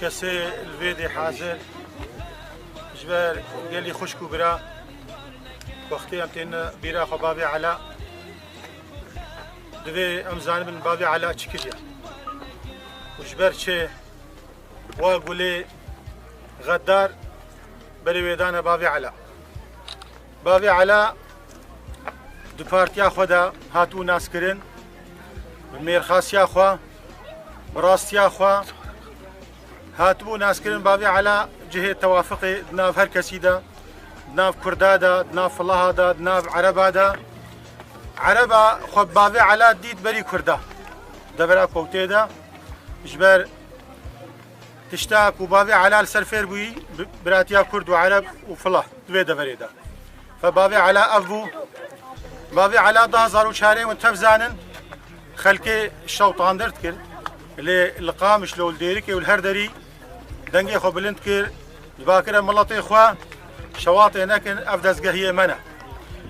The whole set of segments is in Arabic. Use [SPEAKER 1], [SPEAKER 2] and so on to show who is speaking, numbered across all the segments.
[SPEAKER 1] كسي الفيدي حاضر جبر قال لي خشكو برا وقتي امتين بيرا خبابي على دوي امزان من بابي على تشكيليا وجبر شي واقولي غدار بري ويدانا بابي على دو بارتيا خدا هاتو ناس كرن بميرخاسيا خوا براستيا خوا هاتبو ناس كرن بابي على جهة توافقي دناف هر كسيدا دناف كردادا دناف اللهادا دناف عربادا عربا خب بابي على ديد بري كردا دبرا كوتيدا جبر تشتاك وبابي على السرفير بوي براتيا كرد وعرب وفلاح دوي دبريدا فبابي على افو بابي على ظهر وشاري وتفزانن خلكي الشوطان درت كر اللي القامش لو الديركي والهردري دنجي خو بلند كر باكره ملطي خوا شواطئ نكن افدس قهيه منا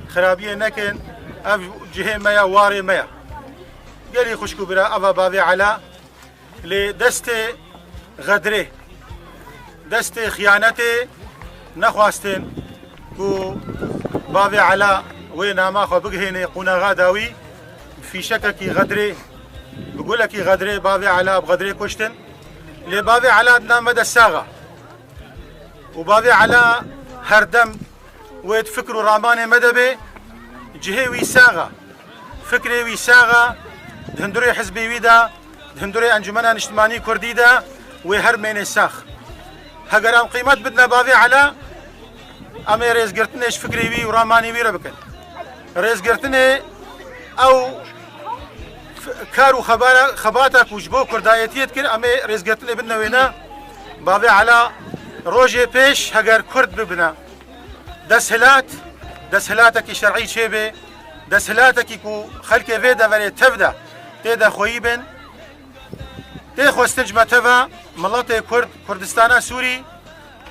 [SPEAKER 1] خرابيه نكن اف جهه ميا واري ميا قالي خشكو برا افا بابي على لدستي غدري دستي خيانتي نخواستن كو بابي على وين ما خو بقهيني قونا غاداوي في شككي غدري بقول لك غدري بابي على بغدري كشتن لبابي على دنا مدى الساغه وبابي على هردم ويت فكروا راماني مدبي جهي ويساغه فكري ويساغه دهندوري حزبي ويدا دهندوري انجمنا اجتماعي كرديدا وهر من الساخ هجرام قيمت بدنا بابي على امي ريز قرتنيش فكري وي وراماني وي ربكن ريز قرتني او كارو خباتك وجبو كردايتيت كر امي ريز قرتني بدنا وينا بابي على روجي بيش هجر كرد ببنا دسهلاتك شرعي شيبه دسهلاتك كو خلك فيدا ولي تبدا تيدا خويبن تي خوستنج متفا ملاتي كردستانا سوري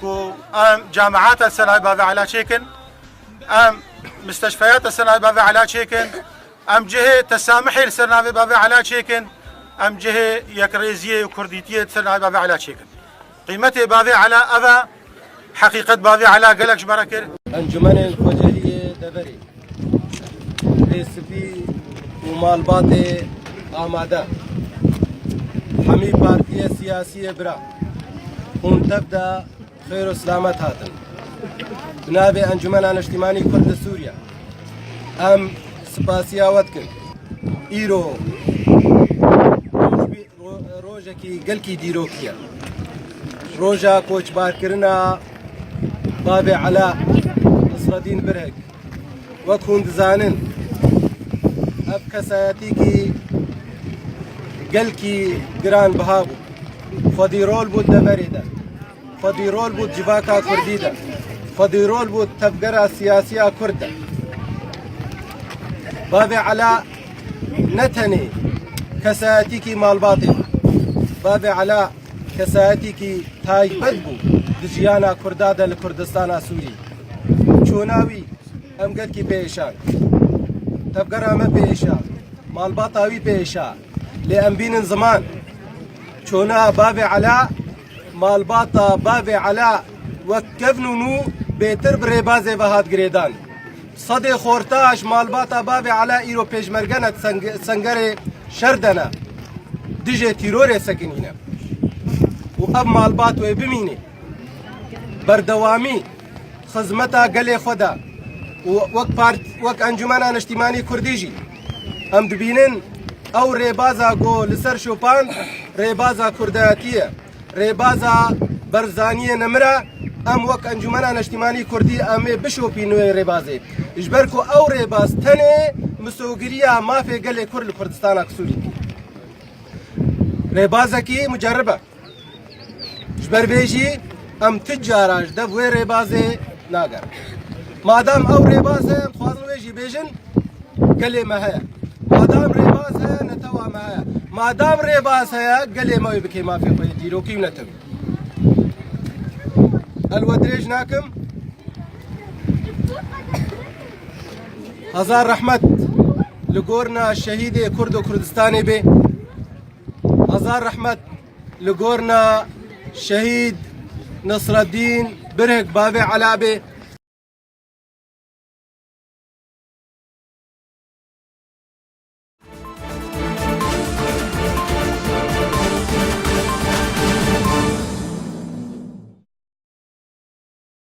[SPEAKER 1] كو ام جامعات السنة بابي على شيكن ام مستشفيات السنة بابي على شيكن ام جهة تسامحي السنة بابي على شيكن ام جهة يكريزية وكرديتية السنة بابي على شيكن قيمتي بابي على أبا حقيقة بابي على قالك بركر
[SPEAKER 2] انجمن الخجلية دبري ريسبي ومالباتي آماده حمي بارتية سياسية برا هون تبدأ خير وسلامت هاتن بنابي انجمن اجتماعي كرد سوريا ام سپاسیا وتکن ایرو روجکی گلکی دیروکیه روجا کوچ بار کرنا بابي على نصر الدين برهق وكون دزانن اب كساتيكي قلكي جران بهابو فديرول بود دبريدا فديرول بود جباكا كرديدا فديرول بود تفقرا سياسية كردة بابي على نتني كساتيكي مال باطل بابي على كساتيكي تاي بدبو دجيانا كردادا لكردستانا سوري چوناوي ام قدكي بيشان تفقرا ما بيشان مال باطاوي بيشان لأنبين زمان چونا بابي على مال باطا بابي على وكفنونو بيتر بريبازي بهات جريدان صدي خورتاش مال باطا بابي على ايرو بيجمرغنت سنگري شردنا دجي تيروري سكنينا واب مال باطو بميني بردوامي خزمتا قلي خدا وك انجمنا اجتماعي كرديجي ام دبينن او ريبازا جو لسر شوبان ريبازا كرداتيه ريبازا برزانيه نمره ام وك انجمنا اجتماعي كردي ام بشوبينو ريبازي اجبركو او ريباز تني مسوغريا ما في قال كرد كردستان سوري ريبازكي مجربه اجبر بيجي ام تجاراج دبوي ريبازي ناقر مادام او ريبازي خوازن ويجي بيجن قال ما هي مادام ريباز هي نتوا معايا مادام ريباز هي قال لي ما يبكي ما في قيد يروكي ونتم الودريج ناكم هزار رحمت لقورنا الشهيد كرد وكردستاني بي هزار رحمت لقورنا شهيد نصر الدين برهق بافي علابي